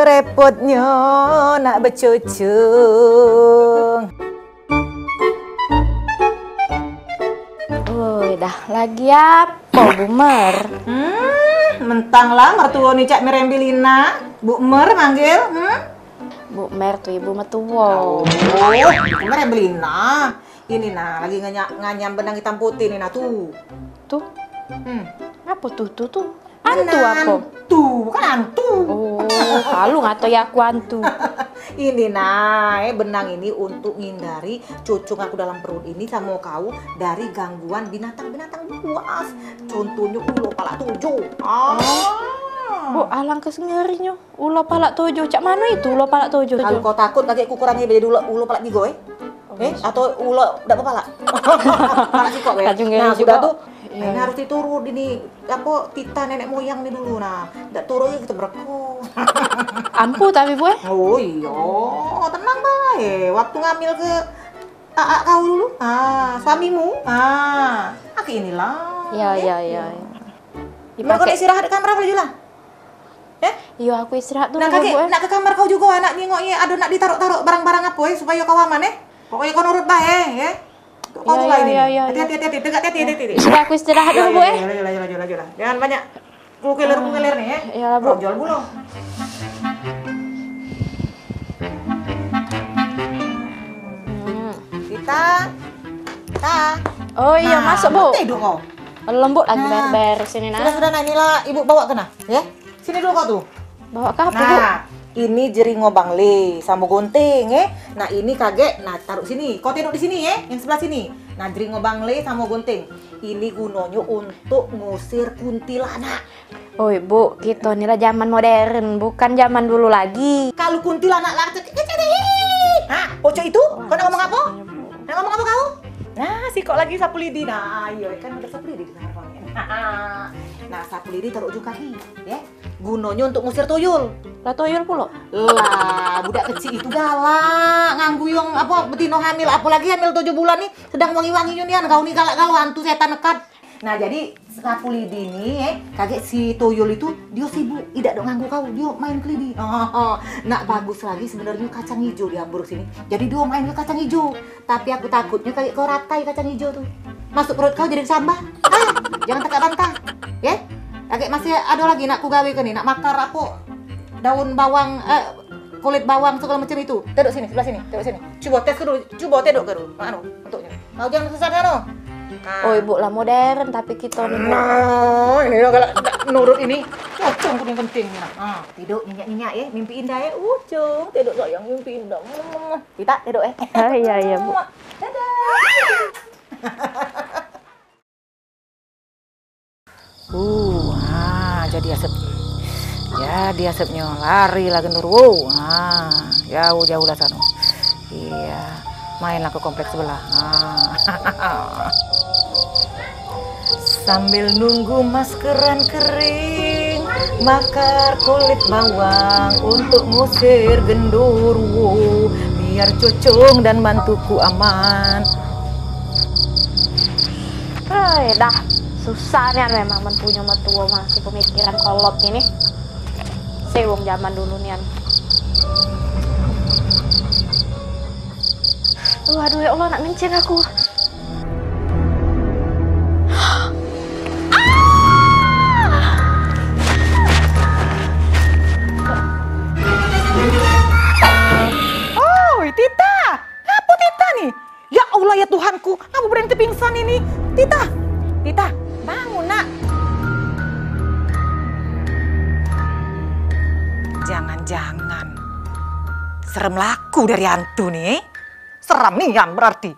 repotnya nak bercucung. Woi, dah lagi apa, Bu Mer? Mentang lah mertua nih Cak Merembilina. Bu Mer manggil. Bu Mer tuh ibu mertua. Oh, Merembilina. Ini nah, lagi nganyam benang hitam putih nih nah tuh. Tuh. Apa tuh? Antu apa? Antu, bukan antu. Oh, halu ngato ya aku antu. Ini nah, benang ini untuk ngindari cucung aku dalam perut ini sama kau dari gangguan binatang-binatang buas. Contohnya ulo pala 7. Bu, alangkah ngerinya. Ulo pala 7. Cak mana itu ulo pala 7? Kalau kau takut kakekku kurangnya jadi ulo pala 3 atau ulo ndak pala. Pala sih kok ya. Nah, sudah tuh. Ini harus diturun ini apa tita nenek moyang nih dulu nah. Ndak turunnya kita berko. Ampuh tapi Bu. Oh iya, tenang bae. Waktu ngambil ke kau dulu. Suamimu. Aki inilah. Ya. Gimana kau istirahat di kamar apa juga? Iya, aku istirahat dulu. Nah, kakek, nak ke kamar kau juga, nak nengoknya, aduh nak ditaruh-taruh barang-barang apa ya supaya kau aman ya. Pokoknya kau nurut bae ya. Kau juga ini. Hati-hati, dekat hati-hati. Sudah aku istirahat dulu, Bu. Laju. Jangan banyak kukiler nih ya. Iya, Bu. Jual bulu. Kita. Oh iya, masuk, Bu. Tidur kau. Lembut lagi beres sini nah. Sudah, nah inilah ibu bawa kena, ya. Sini dulu kau tuh. Bawa ke apa, Bu? Ini jering ngobang le sama gunting, ya. Nah, ini kagek, nah taruh sini. Kau tengok di sini, ya, yang sebelah sini. Nah, jering ngobang le sama gunting. Ini gunanya untuk ngusir kuntilanak. Oh, Bu, kita inilah zaman modern, bukan zaman dulu lagi. Kalau kuntilanak lah, pocok itu? Kau nak ngomong apa? Nak ngomong apa kau? Nah, si kok lagi sapu lidi. Nah, iya kan ada sapu lidi di sana kau. Nah, sapu lidi taruh ujung kaki, ya. Gunanya untuk ngusir tuyul. Lah tuyul pula. Lah, budak kecil itu galak, nganggu yang apa betino hamil, apalagi hamil 7 bulan nih, sedang wangi-wangi nyunian kau nih galak galau hantu setan nekat. Nah, jadi sapu lidi nih, kakek si tuyul itu dia sibuk, tidak dong nganggu kau, dia main ke lidi. Nah, bagus lagi sebenarnya kacang hijau di Hamburg sini. Jadi dia main ke kacang hijau, tapi aku takutnya kayak kau ratai kacang hijau tuh. Masuk perut kau jadi sambal. Jangan tekak bantah, ya? Kakek masih ada lagi nak ku gawe ke nih, nak makar apa daun bawang, kulit bawang segala macam itu. Teduk sini, sebelah sini, teduk sini. Coba tes dulu, coba teduk ke dulu. Untuknya. Kau jangan sesat kan? Oh, Ibu lah modern tapi kita nih. Ini kalau nurut ini, Ucung yang penting. Tidur nyenyak-nyenyak ya, mimpi indah ya. Ucung, tidur sayang mimpi indah. Kita tidur ya. Iya, Bu. Dadah. Jadi asapnya lari lah gendur. Jauh lah sana. Iya, mainlah ke kompleks sebelah. Sambil nunggu maskeran kering, bakar kulit bawang untuk ngusir genderuwo, biar cucung dan mantuku aman. Dah susahnya memang mempunyai mertua masih pemikiran kolot ini. Sewong zaman dulu nian. Aduh ya Allah, nak ngencing aku. Oh, Tita, apa Tita nih? Ya Allah ya Tuhanku, apa berhenti pingsan ini? Tita, bangun nak. Jangan-jangan serem laku dari hantu nih. Seram nih kan berarti.